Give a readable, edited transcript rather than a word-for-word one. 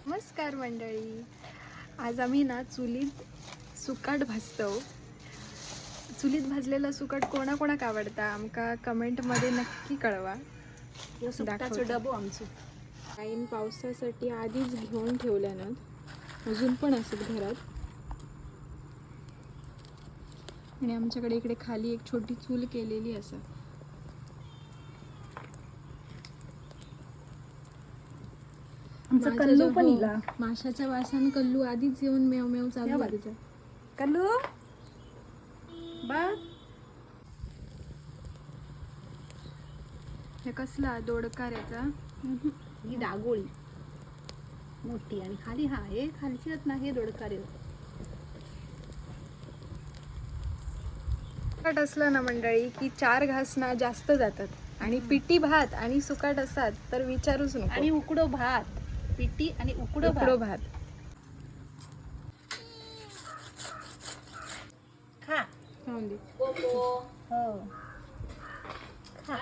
नमस्कार मंडळी, आज आम्ही ना चुलीत सुकाट भाजतो. चुलीत भाजलेलं सुकाट कोणाकोणाक आवडता आमका कमेंटमध्ये नक्की कळवा. सुकटाचो डबो आमचो आईन पावसासाठी आधीच घेऊन ठेवल्यानं अजून पण असत घरात. आणि आमच्याकडे इकडे खाली एक छोटी चूल केलेली असा. आमचा कल्लू पण इला. माशाच्या वासान कल्लू आधीच येऊन मेव मेव चालू आहे तिचा. कल्लू बा हे कसला दोडकाऱ्याचा. ही डागोळी मोठी आणि खाली हा हे खालची ना हे दोडकारे. सुकाट असलं ना मंडळी की 4 घास ना जास्त जातात. आणि पिठी भात आणि सुकाट असतात तर विचारूच नको. आणि उकडो भात, पिठी आणि उकडो भात खा. खाऊन दे. हो खा.